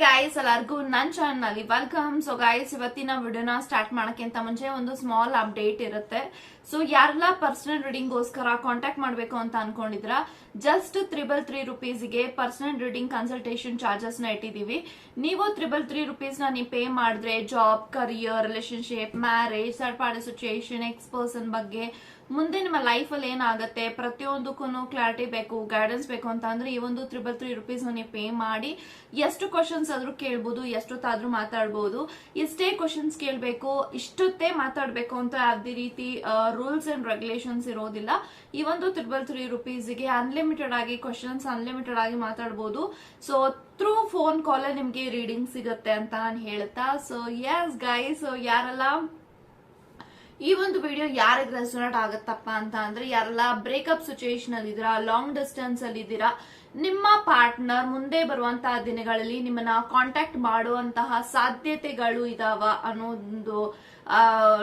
Guys ಎಲ್ಲರಿಗೂ ನನ್ನ channel ನಲ್ಲಿ ವೆಲ್ಕಮ್. ಸೊ ಗೈಸ್ ಇವತ್ತಿನ ವಿಡಿಯೋನ ಸ್ಟಾರ್ಟ್ ಮಾಡಕ್ಕಿಂತ ಮುಂಚೆ ಒಂದು ಸ್ಮಾಲ್ ಅಪ್ಡೇಟ್ ಇರುತ್ತೆ. ಸೊ ಯಾರೆಲ್ಲ ಪರ್ಸನಲ್ ರೀಡಿಂಗ್ ಗೋಸ್ಕರ ಕಾಂಟ್ಯಾಕ್ಟ್ ಮಾಡಬೇಕು ಅಂತ ಅನ್ಕೊಂಡಿದ್ರ ಜಸ್ಟ್ 333 ರುಪೀಸ್ಗೆ ಪರ್ಸನಲ್ ರೀಡಿಂಗ್ ಕನ್ಸಲ್ಟೇಷನ್ ಚಾರ್ಜಸ್ ನ ಇಟ್ಟಿದೀವಿ. ನೀವು 333 ರುಪೀಸ್ ನ ನೀವು ಪೇ ಮಾಡಿದ್ರೆ job, career, relationship, marriage, third party situation, ex person ಬಗ್ಗೆ ಮುಂದೆ ನಿಮ್ಮ ಲೈಫ್ ಅಲ್ಲಿ ಏನಾಗುತ್ತೆ ಪ್ರತಿಯೊಂದಕ್ಕೂ ಕ್ಲಾರಿಟಿ ಬೇಕು, ಗೈಡೆನ್ಸ್ ಬೇಕು ಅಂತ ಅಂದ್ರೆ ಈ ಒಂದು 333 ರುಪೀಸ್ ನೀವು ಪೇ ಮಾಡಿ ಎಷ್ಟು ಕ್ವಶನ್ಸ್ ಆದ್ರೂ ಕೇಳ್ಬೋದು, ಎಷ್ಟೊತ್ತಾದ್ರೂ ಮಾತಾಡ್ಬೋದು. ಎಷ್ಟೇ ಕ್ವಶನ್ಸ್ ಕೇಳ್ಬೇಕು, ಇಷ್ಟೊತ್ತೇ ಮಾತಾಡ್ಬೇಕು ಅಂತ ಯಾವುದೇ ರೀತಿ ರೂಲ್ಸ್ ಅಂಡ್ ರೆಗ್ಯುಲೇಷನ್ಸ್ ಇರೋದಿಲ್ಲ. ಈ ಒಂದು 333 ರುಪೀಸ್ಗೆ ಅನ್ಲಿಮಿಟೆಡ್ ಆಗಿ ಕ್ವಶನ್ಸ್, ಅನ್ಲಿಮಿಟೆಡ್ ಆಗಿ ಮಾತಾಡ್ಬೋದು. ಸೊ ಥ್ರೂ ಫೋನ್ ಕಾಲ್ ನಿಮ್ಗೆ ರೀಡಿಂಗ್ ಸಿಗುತ್ತೆ ಅಂತ ನಾನು ಹೇಳ್ತಾ. ಸೊ ಯಸ್ ಗೈಸ್, ಯಾರೆಲ್ಲ ಈ ಒಂದು ವಿಡಿಯೋ ಯಾರಿಗೆ ರೆಸೊನೇಟ್ ಆಗುತ್ತಪ್ಪ ಅಂತ ಅಂದ್ರೆ ಯಾರೆಲ್ಲ ಬ್ರೇಕಪ್ ಸಿಚುಯೇಷನ್ ಅಲ್ಲಿ ಇದ್ದೀರಾ, ಲಾಂಗ್ ಡಿಸ್ಟೆನ್ಸ್ ಅಲ್ಲಿ ಇದ್ದೀರಾ, ನಿಮ್ಮ ಪಾರ್ಟ್ನರ್ ಮುಂದೆ ಬರುವಂತಹ ದಿನಗಳಲ್ಲಿ ನಿಮ್ಮನ್ನ ಕಾಂಟ್ಯಾಕ್ಟ್ ಮಾಡುವಂತಹ ಸಾಧ್ಯತೆಗಳು ಇದಾವ ಅನ್ನೋದು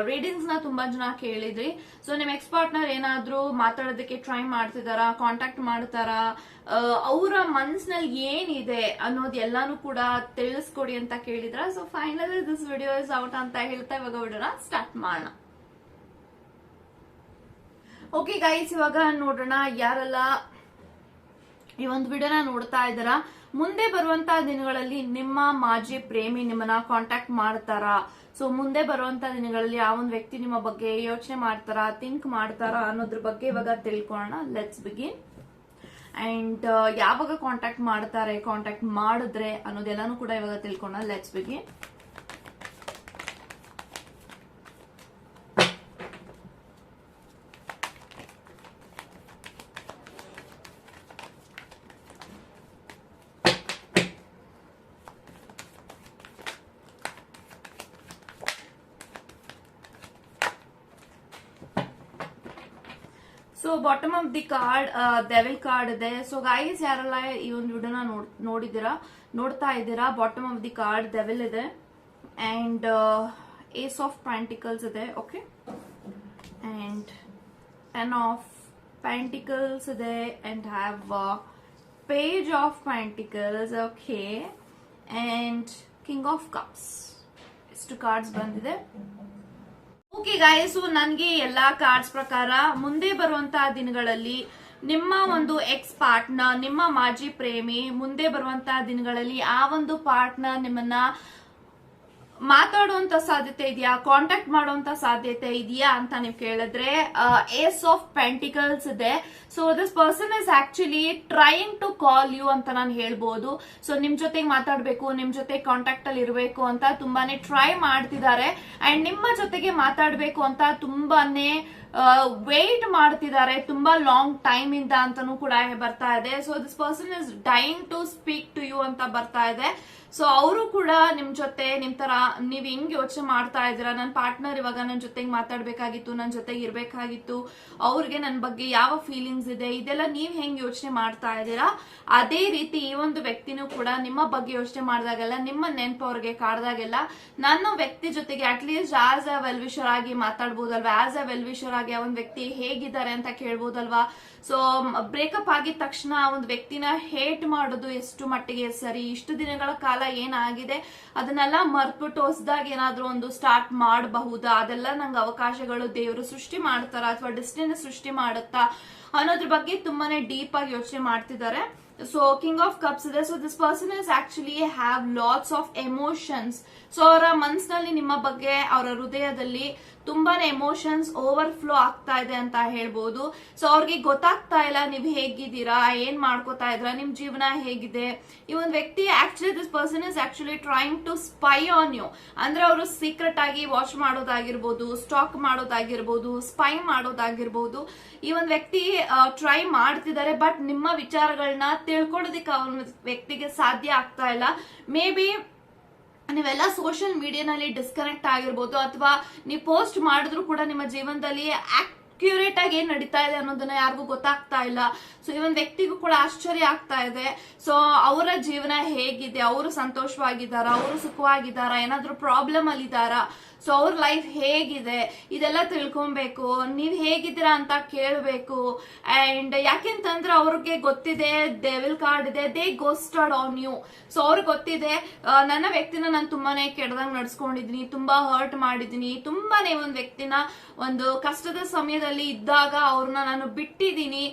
ರೀಡಿಂಗ್ಸ್ ನ ತುಂಬಾ ಜನ ಕೇಳಿದ್ರಿ. ಸೊ ನಿಮ್ ಎಕ್ಸ್ ಪಾರ್ಟ್ನರ್ ಏನಾದ್ರೂ ಮಾತಾಡೋದಕ್ಕೆ ಟ್ರೈ ಮಾಡ್ತಿದಾರ, ಕಾಂಟ್ಯಾಕ್ಟ್ ಮಾಡ್ತಾರಾ, ಅವರ ಮನಸ್ಸಿನಲ್ಲಿ ಏನಿದೆ ಅನ್ನೋದು ಎಲ್ಲಾನು ಕೂಡ ತಿಳಿಸ್ಕೊಡಿ ಅಂತ ಕೇಳಿದ್ರ. So finally this video is out ಅಂತ ಹೇಳ್ತಾ ಇವಾಗ ವಿಡಿಯೋನ ಸ್ಟಾರ್ಟ್ ಮಾಡೋಣ. ಓಕೆ ಗೈಸ್, ಇವಾಗ ನೋಡೋಣ ಯಾರೆಲ್ಲ ಈ ಒಂದು ವಿಡಿಯೋನ ನೋಡ್ತಾ ಇದ್ದಾರಾ. ಮುಂದೆ ಬರುವಂತಹ ದಿನಗಳಲ್ಲಿ ನಿಮ್ಮ ಮಾಜಿ ಪ್ರೇಮಿ ನಿಮ್ಮನ್ನ ಕಾಂಟ್ಯಾಕ್ಟ್ ಮಾಡ್ತಾರಾ? ಸೊ ಮುಂದೆ ಬರುವಂತಹ ದಿನಗಳಲ್ಲಿ ಆ ಒಂದು ವ್ಯಕ್ತಿ ನಿಮ್ಮ ಬಗ್ಗೆ ಯೋಚನೆ ಮಾಡ್ತಾರಾ, ಥಿಂಕ್ ಮಾಡ್ತಾರಾ ಅನ್ನೋದ್ರ ಬಗ್ಗೆ ಇವಾಗ ತಿಳ್ಕೊಳ್ಳೋಣ. Let's begin. ಅಂಡ್ ಯಾವಾಗ ಕಾಂಟ್ಯಾಕ್ಟ್ ಮಾಡ್ತಾರೆ, ಕಾಂಟ್ಯಾಕ್ಟ್ ಮಾಡಿದ್ರೆ ಅನ್ನೋದೆಲ್ಲಾನು ಕೂಡ ಇವಾಗ ತಿಳ್ಕೊಳ್ಳೋಣ. Let's begin. So bottom of the card devil card ಇದೆ. ಸೊ ಗೈಸ್ ಯಾರೆಲ್ಲ ಈ ಒಂದು ವಿಡಿಯೋನ ನೋಡ್ತಾ ಇದ್ದೀರಾ, bottom of the card devil ಇದೆ ಅಂಡ್ ಏಸ್ ಆಫ್ ಪ್ಯಾಂಟಿಕಲ್ಸ್ ಇದೆ. ಓಕೆ, ಅಂಡ್ 10 ಆಫ್ ಪ್ಯಾಂಟಿಕಲ್ಸ್ ಇದೆ and have page of pentacles. Okay, and king of cups. ಇಷ್ಟು ಕಾರ್ಡ್ಸ್ ಬಂದಿದೆ. ಓಕೆ ಗೈಸ್, ನನ್ಗೆ ಎಲ್ಲಾ ಕಾರ್ಡ್ಸ್ ಪ್ರಕಾರ ಮುಂದೆ ಬರುವಂತಹ ದಿನಗಳಲ್ಲಿ ನಿಮ್ಮ ಒಂದು ಎಕ್ಸ್ ಪಾರ್ಟ್ನರ್, ನಿಮ್ಮ ಮಾಜಿ ಪ್ರೇಮಿ ಮುಂದೆ ಬರುವಂತಹ ದಿನಗಳಲ್ಲಿ ಆ ಒಂದು ಪಾರ್ಟ್ನರ್ ನಿಮ್ಮನ್ನ ಮಾತಾಡುವಂತ ಸಾಧ್ಯತೆ ಇದೆಯಾ, ಕಾಂಟ್ಯಾಕ್ಟ್ ಮಾಡುವಂತ ಸಾಧ್ಯತೆ ಇದೆಯಾ ಅಂತ ನೀವು ಕೇಳಿದ್ರೆ ಏಸ್ ಆಫ್ ಪೆಂಟಿಕಲ್ಸ್ ಇದೆ. So this person is actually trying to call you ಅಂತ ನಾನು ಹೇಳ್ಬೋದು. ಸೊ ನಿಮ್ ಜೊತೆಗೆ ಮಾತಾಡ್ಬೇಕು, ನಿಮ್ ಜೊತೆ ಕಾಂಟ್ಯಾಕ್ಟ್ ಅಲ್ಲಿ ಇರಬೇಕು ಅಂತ ತುಂಬಾನೇ ಟ್ರೈ ಮಾಡ್ತಿದ್ದಾರೆ ಅಂಡ್ ನಿಮ್ಮ ಜೊತೆಗೆ ಮಾತಾಡ್ಬೇಕು ಅಂತ ತುಂಬಾನೇ ವೇಟ್ ಮಾಡ್ತಿದ್ದಾರೆ, ತುಂಬಾ ಲಾಂಗ್ ಟೈಮ್ ಇಂದ ಅಂತಾನೂ ಕೂಡ ಬರ್ತಾ ಇದೆ. So this person is dying to speak to you ಅಂತ ಬರ್ತಾ ಇದೆ. ಸೊ ಅವರು ಕೂಡ ನಿಮ್ ಜೊತೆ ನಿಮ್ ತರ ನೀವ್ ಹೆಂಗ್ ಯೋಚನೆ ಮಾಡ್ತಾ ಇದ್ದೀರಾ, ನನ್ನ ಪಾರ್ಟ್ನರ್ ಇವಾಗ ನನ್ನ ಜೊತೆಗೆ ಮಾತಾಡ್ಬೇಕಾಗಿತ್ತು, ನನ್ನ ಜೊತೆಗೆ ಇರ್ಬೇಕಾಗಿತ್ತು, ಅವ್ರಿಗೆ ನನ್ನ ಬಗ್ಗೆ ಯಾವ ಫೀಲಿಂಗ್ಸ್ ಇದೆ, ಇದೆಲ್ಲ ನೀವ್ ಹೆಂಗ್ ಯೋಚನೆ ಮಾಡ್ತಾ ಇದ್ದೀರಾ, ಅದೇ ರೀತಿ ಈ ಒಂದು ವ್ಯಕ್ತಿನೂ ಕೂಡ ನಿಮ್ಮ ಬಗ್ಗೆ ಯೋಚನೆ ಮಾಡಿದಾಗೆಲ್ಲ, ನಿಮ್ಮ ನೆನಪು ಅವ್ರಿಗೆ ಕಾಡ್ದಾಗೆಲ್ಲ ನನ್ನ ವ್ಯಕ್ತಿ ಜೊತೆಗೆ at least as a well wisher ಆಗಿ ಮಾತಾಡ್ಬೋದಲ್ವಾ, ಆಸ್ ಅ ವೆಲ್ ವಿಶರ್ ಆಗಿ ಆ ಒಂದು ವ್ಯಕ್ತಿ ಹೇಗಿದ್ದಾರೆ ಅಂತ ಕೇಳ್ಬೋದಲ್ವಾ. ಸೊ ಬ್ರೇಕಪ್ ಆಗಿದ ತಕ್ಷಣ ಆ ಒಂದು ವ್ಯಕ್ತಿನ ಹೇಟ್ ಮಾಡೋದು ಎಷ್ಟು ಮಟ್ಟಿಗೆ ಸರಿ, ಇಷ್ಟು ದಿನಗಳ ಕಾಲ ಏನಾಗಿದೆ ಅದನ್ನೆಲ್ಲ ಮರ್ತ್ಬಿಟ್ಟು ಹೊಸದಾಗಿ ಏನಾದ್ರೂ ಒಂದು ಸ್ಟಾರ್ಟ್ ಮಾಡಬಹುದಾ, ಅದೆಲ್ಲ ನಂಗೆ ಅವಕಾಶಗಳು ದೇವರು ಸೃಷ್ಟಿ ಮಾಡ್ತಾರ ಅಥವಾ ಡೆಸ್ಟಿನಿ ಸೃಷ್ಟಿ ಮಾಡುತ್ತಾ ಅನ್ನೋದ್ರ ಬಗ್ಗೆ ತುಂಬಾನೇ ಡೀಪ್ ಆಗಿ ಯೋಚನೆ ಮಾಡ್ತಿದ್ದಾರೆ. ಸೊ ಕಿಂಗ್ ಆಫ್ ಕಪ್ಸ್ ಇದೆ. So this person is actually have lots of emotions. So ಅವರ ಮನಸ್ಸಿನಲ್ಲಿ ನಿಮ್ಮ ಬಗ್ಗೆ, ಅವರ ಹೃದಯದಲ್ಲಿ ತುಂಬಾನೇ ಎಮೋಷನ್ಸ್ ಓವರ್ ಫ್ಲೋ ಆಗ್ತಾ ಇದೆ ಅಂತ ಹೇಳ್ಬೋದು. ಸೊ ಅವ್ರಿಗೆ ಗೊತ್ತಾಗ್ತಾ ಇಲ್ಲ ನೀವ್ ಹೇಗಿದ್ದೀರಾ, ಏನ್ ಮಾಡ್ಕೋತಾ ಇದ್ರ, ನಿಮ್ ಜೀವನ ಹೇಗಿದೆ. ಈ ಒಂದು ವ್ಯಕ್ತಿ actually this person is actually trying to spy on you. ಅಂದ್ರೆ ಅವರು ಸೀಕ್ರೆಟ್ ಆಗಿ ವಾಚ್ ಮಾಡೋದಾಗಿರ್ಬೋದು, ಸ್ಟಾಕ್ ಮಾಡೋದಾಗಿರ್ಬೋದು, ಸ್ಪೈ ಮಾಡೋದಾಗಿರ್ಬೋದು. ಈ ಒಂದು ವ್ಯಕ್ತಿ ಟ್ರೈ ಮಾಡ್ತಿದ್ದಾರೆ, ಬಟ್ ನಿಮ್ಮ ವಿಚಾರಗಳನ್ನ ತಿಳ್ಕೊಳ್ಳೋದಕ್ಕೆ ಆ ಒಂದು ವ್ಯಕ್ತಿಗೆ ಸಾಧ್ಯ ಆಗ್ತಾ ಇಲ್ಲ. ಮೇ ಬಿ ನೀವೆಲ್ಲ ಸೋಷಿಯಲ್ ಮೀಡಿಯಾನಲ್ಲಿ ಡಿಸ್ಕನೆಕ್ಟ್ ಆಗಿರ್ಬೋದು, ಅಥವಾ ನೀವು ಪೋಸ್ಟ್ ಮಾಡಿದ್ರು ಕೂಡ ನಿಮ್ಮ ಜೀವನದಲ್ಲಿ ಅಕ್ಯುರೇಟ್ ಆಗಿ ಏನ್ ನಡೀತಾ ಇದೆ ಅನ್ನೋದನ್ನ ಯಾರಿಗೂ ಗೊತ್ತಾಗ್ತಾ ಇಲ್ಲ. ಸೊ ಈ ಒಂದು ವ್ಯಕ್ತಿಗೂ ಕೂಡ ಆಶ್ಚರ್ಯ ಆಗ್ತಾ ಇದೆ. ಸೊ ಅವರ ಜೀವನ ಹೇಗಿದೆ, ಅವರು ಸಂತೋಷವಾಗಿದ್ದಾರಾ, ಅವರು ಸುಖವಾಗಿದ್ದಾರಾ, ಏನಾದ್ರೂ ಪ್ರಾಬ್ಲಮ್ ಅಲ್ಲಿ ಇದ್ದಾರಾ, ಸೊ ಅವ್ರ ಲೈಫ್ ಹೇಗಿದೆ ಇದೆಲ್ಲ ತಿಳ್ಕೊಬೇಕು. ನೀವ್ ಹೇಗಿದ್ದೀರಾ ಅಂತ ಕೇಳಬೇಕು. ಅಂಡ್ ಯಾಕೆಂತಂದ್ರೆ ಅವ್ರಿಗೆ ಗೊತ್ತಿದೆ ಡೆವಿಲ್ ಕಾರ್ಡ್ ಇದೆ, ದೇ ಗೋಸ್ಟೆಡ್ ಆನ್ ಯು. ಸೊ ಅವ್ರಿಗೆ ಗೊತ್ತಿದೆ ನನ್ನ ವ್ಯಕ್ತಿನ ನಾನು ತುಂಬಾನೇ ಕೆಟ್ಟದಂಗ್ ನಡ್ಸ್ಕೊಂಡಿದೀನಿ, ತುಂಬಾ ಹರ್ಟ್ ಮಾಡಿದೀನಿ, ತುಂಬಾನೇ ಒಂದ್ ವ್ಯಕ್ತಿನ ಒಂದು ಕಷ್ಟದ ಸಮಯದಲ್ಲಿ ಇದ್ದಾಗ ಅವ್ರನ್ನ ನಾನು ಬಿಟ್ಟಿದ್ದೀನಿ.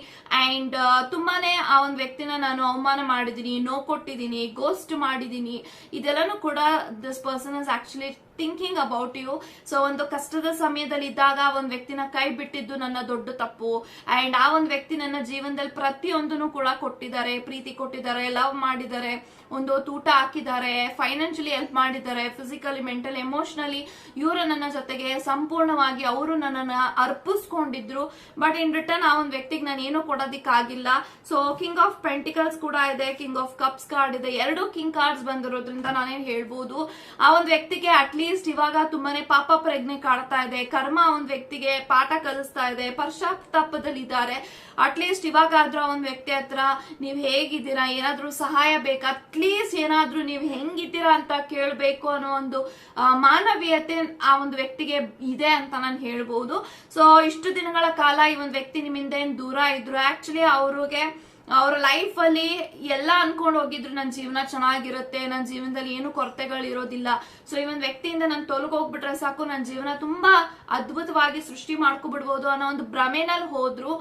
ಅಂಡ್ ತುಂಬಾನೇ ಆ ಒಂದ್ ವ್ಯಕ್ತಿನ ನಾನು ಅವಮಾನ ಮಾಡಿದೀನಿ, ನೋವು ಕೊಟ್ಟಿದ್ದೀನಿ, ಗೋಸ್ಟ್ ಮಾಡಿದೀನಿ. ಇದೆಲ್ಲಾನು ಕೂಡ this person is actually thinking about you. So ಒಂದು ಕಷ್ಟದ ಸಮಯದಲ್ಲಿ ಇದ್ದಾಗ ಒಂದ್ ವ್ಯಕ್ತಿನ ಕೈ ಬಿಟ್ಟಿದ್ದು ನನ್ನ ದೊಡ್ಡ ತಪ್ಪು. ಅಂಡ್ ಆ ಒಂದ್ ವ್ಯಕ್ತಿ ನನ್ನ ಜೀವನದಲ್ಲಿ ಪ್ರತಿಯೊಂದನ್ನು ಕೂಡ ಕೊಟ್ಟಿದ್ದಾರೆ, ಪ್ರೀತಿ ಕೊಟ್ಟಿದ್ದಾರೆ, ಲವ್ ಮಾಡಿದ್ದಾರೆ, ಒಂದು ಊಟ ಹಾಕಿದ್ದಾರೆ, ಫೈನಾನ್ಷಿಯಲಿ ಹೆಲ್ಪ್ ಮಾಡಿದ್ದಾರೆ, ಫಿಸಿಕಲಿ, ಮೆಂಟಲಿ, ಎಮೋಷನಲಿ ಇವರು ನನ್ನ ಜೊತೆಗೆ ಸಂಪೂರ್ಣವಾಗಿ ಅವರು ನನ್ನನ್ನ ಅರ್ಪಿಸ್ಕೊಂಡಿದ್ರು. ಬಟ್ ಇನ್ ರಿಟರ್ನ್ ಆ ಒಂದ್ ವ್ಯಕ್ತಿಗೆ ನಾನು ಏನೂ ಕೊಡೋದಿಕ್ಕಾಗಿಲ್ಲ. ಸೊ ಕಿಂಗ್ ಆಫ್ ಪೆಂಟಿಕಲ್ಸ್ ಕೂಡ ಇದೆ, ಕಿಂಗ್ ಆಫ್ ಕಪ್ಸ್ ಕಾರ್ಡ್ ಇದೆ, ಎರಡು ಕಿಂಗ್ ಕಾರ್ಡ್ಸ್ ಬಂದಿರೋದ್ರಿಂದ ನಾನೇನ್ ಹೇಳ್ಬೋದು ಆ ಒಂದ್ ವ್ಯಕ್ತಿಗೆ ಅಟ್ಲೀಸ್ಟ್ ಇವಾಗ ತುಂಬಾನೇ ಪಾಪ ಪ್ರಜ್ಞೆ ಕಾಡ್ತಾ ಇದೆ, ಕರ್ಮ ಒಂದ್ ವ್ಯಕ್ತಿಗೆ ಪಾಠ ಕಲಿಸ್ತಾ ಇದೆ, ಪಶ್ಚಾತ್ತಾಪದಲ್ಲಿ ಇದ್ದಾರೆ. ಅಟ್ಲೀಸ್ಟ್ ಇವಾಗಾದ್ರೂ ಆ ಒಂದ್ ವ್ಯಕ್ತಿ ಹತ್ರ ನೀವ್ ಹೇಗಿದ್ದೀರಾ, ಏನಾದ್ರೂ ಸಹಾಯ ಬೇಕಾ, ಅಟ್ಲೀಸ್ಟ್ ಏನಾದ್ರೂ ನೀವ್ ಹೆಂಗಿದ್ದೀರಾ ಅಂತ ಕೇಳ್ಬೇಕು ಅನ್ನೋ ಒಂದು ಮಾನವೀಯತೆ ಆ ಒಂದು ವ್ಯಕ್ತಿಗೆ ಇದೆ ಅಂತ ನಾನು ಹೇಳ್ಬಹುದು. ಸೊ ಇಷ್ಟು ದಿನಗಳ ಕಾಲ ಈ ಒಂದು ವ್ಯಕ್ತಿ ನಿಮ್ಮಿಂದ ಏನ್ ದೂರ ಇದ್ರು, ಆಕ್ಚುಲಿ ಅವ್ರಿಗೆ ಅವ್ರ ಲೈಫ್ ಅಲ್ಲಿ ಎಲ್ಲ ಅನ್ಕೊಂಡು ಹೋಗಿದ್ರು ನನ್ನ ಜೀವನ ಚೆನ್ನಾಗಿರುತ್ತೆ, ನನ್ನ ಜೀವನದಲ್ಲಿ ಏನು ಕೊರತೆಗಳು ಇರೋದಿಲ್ಲ, ಸೊ ಈ ಒಂದು ವ್ಯಕ್ತಿಯಿಂದ ನಾನು ತೊಲಗೋಗ್ಬಿಟ್ರೆ ಸಾಕು, ನನ್ನ ಜೀವನ ತುಂಬಾ ಅದ್ಭುತವಾಗಿ ಸೃಷ್ಟಿ ಮಾಡ್ಕೊಬಿಡ್ಬೋದು ಅನ್ನೋ ಒಂದು ಭ್ರಮೆನಲ್ಲಿ ಹೋದ್ರು.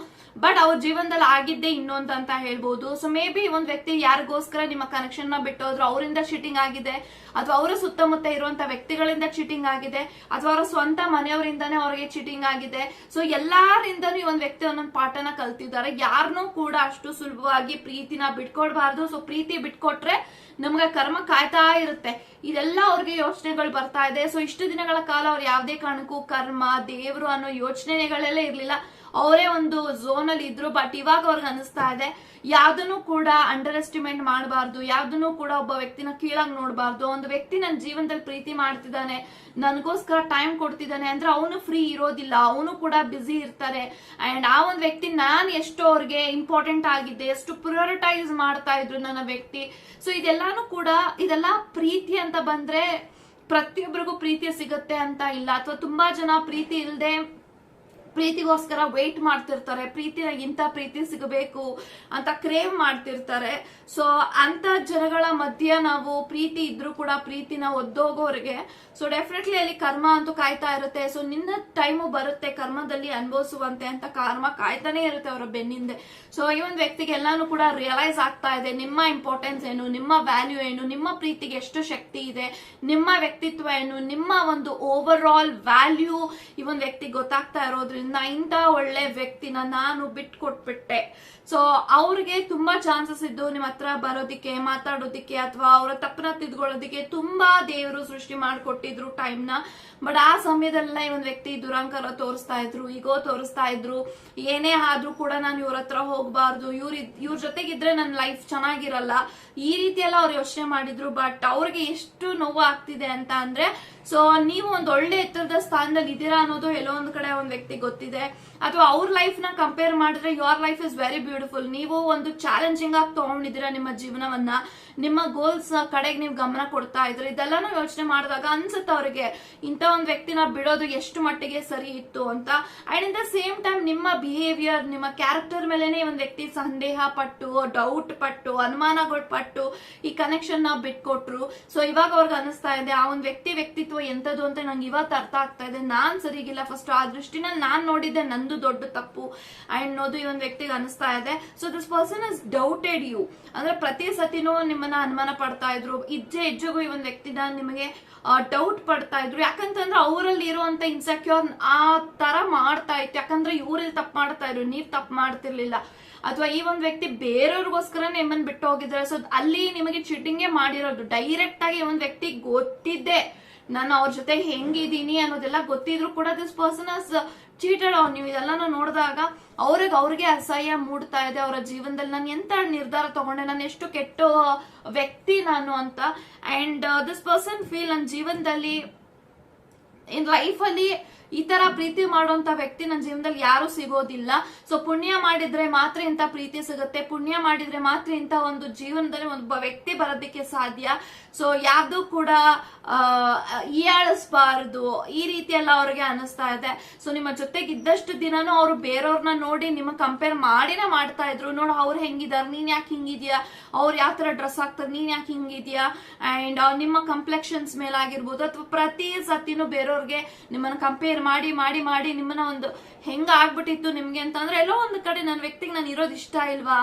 ಬಟ್ ಅವ್ರ ಜೀವನದಲ್ಲಿ ಆಗಿದ್ದೇ ಇನ್ನೊಂದು ಅಂತ ಹೇಳ್ಬೋದು. ಸೊ ಮೇ ಬಿ ಒಂದ್ ವ್ಯಕ್ತಿ ಯಾರಿಗೋಸ್ಕರ ನಿಮ್ಮ ಕನೆಕ್ಷನ್ ನ ಬಿಟ್ಟೋದ್ರು, ಅವರಿಂದ ಚೀಟಿಂಗ್ ಆಗಿದೆ, ಅಥವಾ ಅವರ ಸುತ್ತಮುತ್ತ ಇರುವಂತ ವ್ಯಕ್ತಿಗಳಿಂದ ಚೀಟಿಂಗ್ ಆಗಿದೆ, ಅಥವಾ ಅವರ ಸ್ವಂತ ಮನೆಯವರಿಂದಾನೇ ಅವ್ರಿಗೆ ಚೀಟಿಂಗ್ ಆಗಿದೆ. ಸೊ ಎಲ್ಲಾರಿಂದನೂ ಈ ಒಂದ್ ವ್ಯಕ್ತಿ ಒಂದೊಂದು ಪಾಠನ ಕಲ್ತಿದ್ದಾರೆ. ಯಾರನ್ನೂ ಕೂಡ ಅಷ್ಟು ಸುಲಭವಾಗಿ ಪ್ರೀತಿನ ಬಿಟ್ಕೊಡ್ಬಾರ್ದು. ಸೊ ಪ್ರೀತಿ ಬಿಟ್ಕೊಟ್ರೆ ನಮ್ಗೆ ಕರ್ಮ ಕಾಯ್ತಾ ಇರುತ್ತೆ. ಇದೆಲ್ಲ ಅವ್ರಿಗೆ ಯೋಚನೆಗಳು ಬರ್ತಾ ಇದೆ. ಸೊ ಇಷ್ಟು ದಿನಗಳ ಕಾಲ ಅವ್ರು ಯಾವ್ದೇ ಕಾರಣಕ್ಕೂ ಕರ್ಮ, ದೇವ್ರು ಅನ್ನೋ ಯೋಚನೆಗಳೆಲ್ಲ ಇರ್ಲಿಲ್ಲ, ಅವರೇ ಒಂದು ಝೋನ್ ಅಲ್ಲಿ ಇದ್ರು. ಬಟ್ ಇವಾಗ ಅವ್ರಿಗೆ ಅನಿಸ್ತಾ ಇದೆ ಯಾವ್ದನ್ನು ಕೂಡ ಅಂಡರ್ ಎಸ್ಟಿಮೇಟ್ ಮಾಡಬಾರ್ದು, ಯಾವ್ದನ್ನು ಕೂಡ ಒಬ್ಬ ವ್ಯಕ್ತಿನ ಕೀಳಾಗಿ ನೋಡಬಾರ್ದು. ಒಂದು ವ್ಯಕ್ತಿ ನನ್ನ ಜೀವನದಲ್ಲಿ ಪ್ರೀತಿ ಮಾಡ್ತಿದ್ದಾನೆ, ನನಗೋಸ್ಕರ ಟೈಮ್ ಕೊಡ್ತಿದ್ದಾನೆ ಅಂದ್ರೆ ಅವನು ಫ್ರೀ ಇರೋದಿಲ್ಲ, ಅವನು ಕೂಡ ಬ್ಯುಸಿ ಇರ್ತಾರೆ. ಅಂಡ್ ಆ ಒಂದು ವ್ಯಕ್ತಿ ನಾನು ಎಷ್ಟು ಅವ್ರಿಗೆ ಇಂಪಾರ್ಟೆಂಟ್ ಆಗಿದ್ದೆ, ಎಷ್ಟು ಪ್ರಿಯೋರಿಟೈಸ್ ಮಾಡ್ತಾ ಇದ್ರು ನನ್ನ ವ್ಯಕ್ತಿ. ಸೊ ಇದೆಲ್ಲಾನು ಕೂಡ ಇದೆಲ್ಲ ಪ್ರೀತಿ ಅಂತ ಬಂದ್ರೆ ಪ್ರತಿಯೊಬ್ಬರಿಗೂ ಪ್ರೀತಿ ಸಿಗುತ್ತೆ ಅಂತ ಇಲ್ಲ, ಅಥವಾ ತುಂಬಾ ಜನ ಪ್ರೀತಿ ಇಲ್ಲದೆ ಪ್ರೀತಿಗೋಸ್ಕರ ವೇಟ್ ಮಾಡ್ತಿರ್ತಾರೆ, ಪ್ರೀತಿನ ಇಂಥ ಪ್ರೀತಿ ಸಿಗಬೇಕು ಅಂತ ಕ್ರೇವ್ ಮಾಡ್ತಿರ್ತಾರೆ. ಸೊ ಅಂತ ಜನಗಳ ಮಧ್ಯ ನಾವು ಪ್ರೀತಿ ಇದ್ರೂ ಕೂಡ ಪ್ರೀತಿನ ಒದ್ದೋಗೋರಿಗೆ ಸೊ ಡೆಫಿನೆಟ್ಲಿ ಅಲ್ಲಿ ಕರ್ಮ ಅಂತೂ ಕಾಯ್ತಾ ಇರುತ್ತೆ. ಸೊ ನಿನ್ನ ಟೈಮು ಬರುತ್ತೆ ಕರ್ಮದಲ್ಲಿ ಅನುಭವಿಸುವಂತೆ ಅಂತ ಕರ್ಮ ಕಾಯ್ತಾನೆ ಇರುತ್ತೆ ಅವರ ಬೆನ್ನಿಂದೆ. ಸೊ ಈ ಒಂದು ವ್ಯಕ್ತಿಗೆ ಎಲ್ಲಾನು ಕೂಡ ರಿಯಲೈಸ್ ಆಗ್ತಾ ಇದೆ ನಿಮ್ಮ ಇಂಪಾರ್ಟೆನ್ಸ್ ಏನು, ನಿಮ್ಮ ವ್ಯಾಲ್ಯೂ ಏನು, ನಿಮ್ಮ ಪ್ರೀತಿಗೆ ಎಷ್ಟು ಶಕ್ತಿ ಇದೆ, ನಿಮ್ಮ ವ್ಯಕ್ತಿತ್ವ ಏನು, ನಿಮ್ಮ ಒಂದು ಓವರ್ ಆಲ್ ವ್ಯಾಲ್ಯೂ ಈ ಒಂದು ವ್ಯಕ್ತಿಗೆ ಗೊತ್ತಾಗ್ತಾ ಇರೋದ್ರಿಂದ ಇಂಥ ಒಳ್ಳೆ ವ್ಯಕ್ತಿನ ನಾನು ಬಿಟ್ಕೊಟ್ಬಿಟ್ಟೆ. ಸೊ ಅವ್ರಿಗೆ ತುಂಬಾ ಚಾನ್ಸಸ್ ಇದ್ದು ನಿಮ್ಮ ಹತ್ರ ಬರೋದಿಕ್ಕೆ, ಮಾತಾಡೋದಿಕ್ಕೆ, ಅಥವಾ ಅವರ ತಪ್ಪನ ತಿದ್ಕೊಳ್ಳೋದಿಕ್ಕೆ ತುಂಬಾ ದೇವರು ಸೃಷ್ಟಿ ಮಾಡಿಕೊಟ್ಟಿದ್ರು ಟೈಮ್ನ. ಬಟ್ ಆ ಸಮಯದಲ್ಲ ಈ ಒಂದು ವ್ಯಕ್ತಿ ದುರಂಕಾರ ತೋರಿಸ್ತಾ ಇದ್ರು, ಈಗೋ ತೋರಿಸ್ತಾ ಇದ್ರು. ಏನೇ ಆದ್ರೂ ಕೂಡ ನಾನು ಇವ್ರ ಹತ್ರ ಹೋಗ್ಬಾರ್ದು, ಇವ್ರ ಜೊತೆಗಿದ್ರೆ ನನ್ನ ಲೈಫ್ ಚೆನ್ನಾಗಿರಲ್ಲ, ಈ ರೀತಿ ಎಲ್ಲ ಅವ್ರು ಯೋಚನೆ ಮಾಡಿದ್ರು. ಬಟ್ ಅವ್ರಿಗೆ ಎಷ್ಟು ನೋವು ಆಗ್ತಿದೆ ಅಂತ ಅಂದ್ರೆ, ಸೊ ನೀವು ಒಂದು ಒಳ್ಳೆ ಎತ್ತರದ ಸ್ಥಾನದಲ್ಲಿ ಇದ್ದೀರಾ ಅನ್ನೋದು ಎಲ್ಲೋ ಒಂದ್ ಕಡೆ ಒಂದ್ ವ್ಯಕ್ತಿ ಗೊತ್ತಿದೆ, ಅಥವಾ ಅವ್ರ ಲೈಫ್ ನ ಕಂಪೇರ್ ಮಾಡಿದ್ರೆ your life is very beautiful. ನೀವು ಒಂದು ಚಾಲೆಂಜಿಂಗ್ ಆಗಿ ತಗೊಂಡಿದ್ದೀರಾ ನಿಮ್ಮ ಜೀವನವನ್ನ, ನಿಮ್ಮ ಗೋಲ್ಸ್ ಕಡೆಗೆ ನೀವು ಗಮನ ಕೊಡ್ತಾ ಇದ್ರಿ. ಇದೆಲ್ಲಾನು ಯೋಚನೆ ಮಾಡಿದಾಗ ಅನ್ಸುತ್ತೆ ಅವ್ರಿಗೆ ಇಂಥ ಒಂದು ವ್ಯಕ್ತಿನ ಬಿಡೋದು ಎಷ್ಟು ಮಟ್ಟಿಗೆ ಸರಿ ಇತ್ತು ಅಂತ. And in the same time ನಿಮ್ಮ ಬಿಹೇವಿಯರ್, ನಿಮ್ಮ ಕ್ಯಾರೆಕ್ಟರ್ ಮೇಲೆನೆ ಒಂದ್ ವ್ಯಕ್ತಿ ಸಂದೇಹ ಪಟ್ಟು, ಡೌಟ್ ಪಟ್ಟು, ಅನುಮಾನಗಳು ಪಟ್ಟು ಈ ಕನೆಕ್ಷನ್ ನ ಬಿಟ್ಕೊಟ್ರು. ಸೊ ಇವಾಗ ಅವ್ರಿಗೆ ಅನಿಸ್ತಾ ಇದೆ ಆ ಒಂದು ವ್ಯಕ್ತಿತ್ವ ಎಂತದ್ದು ಅಂತ ನಂಗೆ ಇವತ್ತು ಅರ್ಥ ಆಗ್ತಾ ಇದೆ. ನಾನ್ ಸರಿಗಿಲ್ಲ, ಫಸ್ಟ್ ಆ ದೃಷ್ಟಿನಲ್ಲಿ ನಾನ್ ನೋಡಿದ್ದೆ ನಂದು ದೊಡ್ಡ ತಪ್ಪು ಅನ್ನೋದು ಈ ಒಂದು ವ್ಯಕ್ತಿಗೆ ಅನಿಸ್ತಾ ಇದೆ. So this person is doubted you, ಅಂದ್ರೆ ಪ್ರತಿ ಸತಿನೂ ನಿಮ್ಮನ್ನ ಅನುಮಾನ ಪಡ್ತಾ ಇದ್ರು, ಹೆಜ್ಜೆಗೂ ಈ ಒಂದು ವ್ಯಕ್ತಿನ ನಿಮಗೆ ಡೌಟ್ ಪಡ್ತಾ ಇದ್ರು. ಯಾಕಂತಂದ್ರೆ ಅವರಲ್ಲಿ ಇರುವಂತ ಇನ್ಸೆಕ್ಯೂರ್ ಆ ತರ ಮಾಡ್ತಾ ಇತ್ತು. ಯಾಕಂದ್ರೆ ಇವ್ರಲ್ಲಿ ತಪ್ಪು ಮಾಡ್ತಾ ಇದ್ರು, ನೀವ್ ತಪ್ಪು ಮಾಡ್ತಿರ್ಲಿಲ್ಲ, ಅಥವಾ ಈ ಒಂದು ವ್ಯಕ್ತಿ ಬೇರೆಯವ್ರಿಗೋಸ್ಕರ ನಿಮ್ಮನ್ನ ಬಿಟ್ಟು ಹೋಗಿದ್ದಾರೆ. ಸೊ ಅಲ್ಲಿ ನಿಮಗೆ ಚೀಟಿಂಗೇ ಮಾಡಿರೋದು. ಡೈರೆಕ್ಟ್ ಆಗಿ ಒಂದ್ ವ್ಯಕ್ತಿ ಗೊತ್ತಿದ್ದೆ ನಾನು ಅವ್ರ ಜೊತೆ ಹೆಂಗಿದೀನಿ ಅನ್ನೋದೆಲ್ಲ ಗೊತ್ತಿದ್ರು ಕೂಡ this person has cheated on you. ಇದೆಲ್ಲಾನು ನೋಡಿದಾಗ ಅವ್ರಿಗೆ ಅಸಹ್ಯ ಮೂಡ್ತಾ ಇದೆ ಅವರ ಜೀವನದಲ್ಲಿ. ನಾನು ಎಂತ ನಿರ್ಧಾರ ತಗೊಂಡೆ, ನಾನು ಎಷ್ಟು ಕೆಟ್ಟ ವ್ಯಕ್ತಿ ನಾನು ಅಂತ. ಅಂಡ್ ದಿಸ್ ಪರ್ಸನ್ ಫೀಲ್ ನನ್ನ ಜೀವನದಲ್ಲಿ ಇನ್ ಲೈಫ್ ಅಲ್ಲಿ ಈ ತರ ಪ್ರೀತಿ ಮಾಡುವಂತ ವ್ಯಕ್ತಿ ನನ್ನ ಜೀವನದಲ್ಲಿ ಯಾರು ಸಿಗೋದಿಲ್ಲ. ಸೊ ಪುಣ್ಯ ಮಾಡಿದ್ರೆ ಮಾತ್ರ ಇಂತ ಪ್ರೀತಿ ಸಿಗುತ್ತೆ, ಪುಣ್ಯ ಮಾಡಿದ್ರೆ ಮಾತ್ರ ಇಂತ ಒಂದು ಜೀವನದಲ್ಲಿ ಒಬ್ಬ ವ್ಯಕ್ತಿ ಬರೋದಕ್ಕೆ ಸಾಧ್ಯ. ಸೊ ಯಾವ್ದು ಕೂಡ ಹೀಯಾಳಿಸಬಾರದು ಈ ರೀತಿ ಎಲ್ಲ ಅವ್ರಿಗೆ ಅನಿಸ್ತಾ ಇದೆ. ಸೊ ನಿಮ್ಮ ಜೊತೆಗೆ ಇದ್ದಷ್ಟು ದಿನಾನು ಅವ್ರು ಬೇರೆಯವ್ರನ್ನ ನೋಡಿ ನಿಮ್ಮ ಕಂಪೇರ್ ಮಾಡಿನೇ ಮಾಡ್ತಾ ಇದ್ರು. ನೋಡು ಅವ್ರು ಹೆಂಗಿದಾರ, ನೀನ್ ಯಾಕೆ ಹಿಂಗಿದ್ಯಾ, ಅವ್ರು ಯಾವ ತರ ಡ್ರೆಸ್ ಹಾಕ್ತಾರೆ, ನೀನ್ ಯಾಕೆ ಹಿಂಗಿದ್ಯಾ, ಅಂಡ್ ನಿಮ್ಮ ಕಂಪ್ಲೆಕ್ಷನ್ಸ್ ಮೇಲಾಗಿರ್ಬೋದು ಅಥವಾ ಪ್ರತಿ ಸತಿನೂ ಬೇರೆಯವ್ರಿಗೆ ನಿಮ್ಮನ್ನ ಕಂಪೇರ್ ಮಾಡಿ ಮಾಡಿ ಮಾಡಿ ನಿಮ್ಮನ್ನ ಒಂದು ಹೆಂಗ ಆಗ್ಬಿಟ್ಟಿತ್ತು ನಿಮ್ಗೆ ಅಂತಂದ್ರೆ ಎಲ್ಲೋ ಒಂದು ಕಡೆ ನನ್ನ ವ್ಯಕ್ತಿಗೆ ನಾನು ಇರೋದು ಇಷ್ಟ ಇಲ್ವಾ,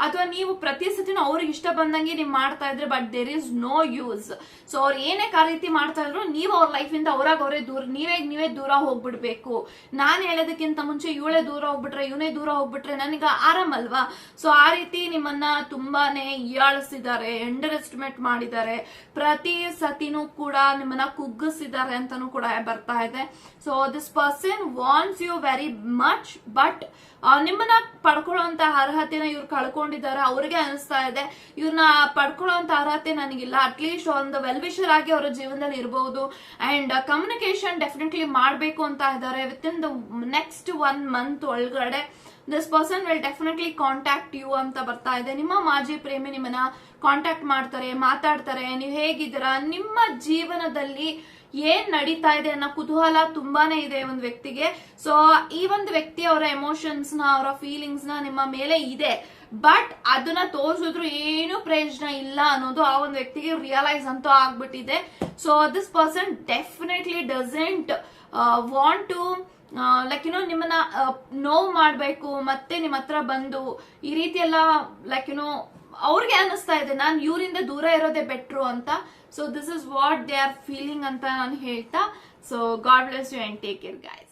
ಅಥವಾ ನೀವು ಪ್ರತಿ ಸತಿನೂ ಅವ್ರಿಗೆ ಇಷ್ಟ ಬಂದಂಗೆ ನೀವು ಮಾಡ್ತಾ ಇದ್ರೆ but there is no use. So ಅವ್ರು ಏನೇ ರೀತಿ ಮಾಡ್ತಾ ಇದ್ರು ನೀವು ಅವ್ರ ಲೈಫ್ ಇಂದ ಅವರೇ ದೂರ, ನೀವೇ ದೂರ ಹೋಗ್ಬಿಡ್ಬೇಕು. ನಾನ್ ಹೇಳೋದಕ್ಕಿಂತ ಮುಂಚೆ ಇವಳೇ ದೂರ ಹೋಗ್ಬಿಟ್ರೆ ಇವನೇ ದೂರ ಹೋಗ್ಬಿಟ್ರೆ ನನಗ ಆರಾಮಲ್ವಾ. ಸೊ ಆ ರೀತಿ ನಿಮ್ಮನ್ನ ತುಂಬಾನೇ ಹೀಯಾಳಿಸಿದ್ದಾರೆ, ಅಂಡರ್ ಎಸ್ಟಿಮೇಟ್ ಮಾಡಿದ್ದಾರೆ, ಪ್ರತಿ ಸತಿನೂ ಕೂಡ ನಿಮ್ಮನ್ನ ಕುಗ್ಗಿಸಿದ್ದಾರೆ ಅಂತಾನೂ ಕೂಡ ಬರ್ತಾ ಇದೆ. So this person wants you very much, but ನಿಮ್ಮನ್ನ ಪಡ್ಕೊಳ್ಳುವಂತ ಅರ್ಹತೆನ ಇವ್ರು ಕಳ್ಕೊಂಡಿದ್ದಾರೆ. ಅವ್ರಿಗೆ ಅನಿಸ್ತಾ ಇದೆ ಇವ್ರನ್ನ ಪಡ್ಕೊಳ್ಳುವಂತ ಅರ್ಹತೆ ನನಗಿಲ್ಲ, ಅಟ್ಲೀಸ್ಟ್ ಒಂದು ವೆಲ್ ವಿಷರ್ ಆಗಿ ಅವರ ಜೀವನದಲ್ಲಿ ಇರಬಹುದು. ಅಂಡ್ ಕಮ್ಯುನಿಕೇಶನ್ ಡೆಫಿನೆಟ್ಲಿ ಮಾಡ್ಬೇಕು ಅಂತ ಇದ್ದಾರೆ. Within the next 1 month ಒಳಗಡೆ this person will definitely contact you ಅಂತ ಬರ್ತಾ ಇದೆ. ನಿಮ್ಮ ಮಾಜಿ ಪ್ರೇಮಿ ನಿಮ್ಮನ್ನ ಕಾಂಟ್ಯಾಕ್ಟ್ ಮಾಡ್ತಾರೆ, ಮಾತಾಡ್ತಾರೆ, ನೀವು ಹೇಗಿದ್ದೀರಾ, ನಿಮ್ಮ ಜೀವನದಲ್ಲಿ ಏನ್ ನಡೀತಾ ಇದೆ ಅನ್ನೋ ಕುತೂಹಲ ತುಂಬಾನೇ ಇದೆ ಒಂದು ವ್ಯಕ್ತಿಗೆ. ಸೊ ಈ ಒಂದು ವ್ಯಕ್ತಿ ಅವರ ಎಮೋಷನ್ಸ್ ನ, ಅವರ ಫೀಲಿಂಗ್ಸ್ ನ ನಿಮ್ಮ ಮೇಲೆ ಇದೆ, ಬಟ್ ಅದನ್ನ ತೋರಿಸಿದ್ರು ಏನು ಪ್ರಯೋಜನ ಇಲ್ಲ ಅನ್ನೋದು ಆ ಒಂದು ವ್ಯಕ್ತಿಗೆ ರಿಯಲೈಸ್ ಅಂತೂ ಆಗ್ಬಿಟ್ಟಿದೆ. So this person definitely doesn't want to ನಿಮ್ಮನ್ನ ನೋವು ಮಾಡ್ಬೇಕು, ಮತ್ತೆ ನಿಮ್ಮ ಹತ್ರ ಬಂದು ಈ ರೀತಿ ಎಲ್ಲ ಅವ್ರಿಗೆ ಅನಿಸ್ತಾ ಇದೆ ನಾನು ಇವರಿಂದ ದೂರ ಇರೋದೇ ಬೆಟ್ರು ಅಂತ. So this is what they are feeling ಅಂತ ನಾನು ಹೇಳ್ತಾ. So God bless you and take care guys.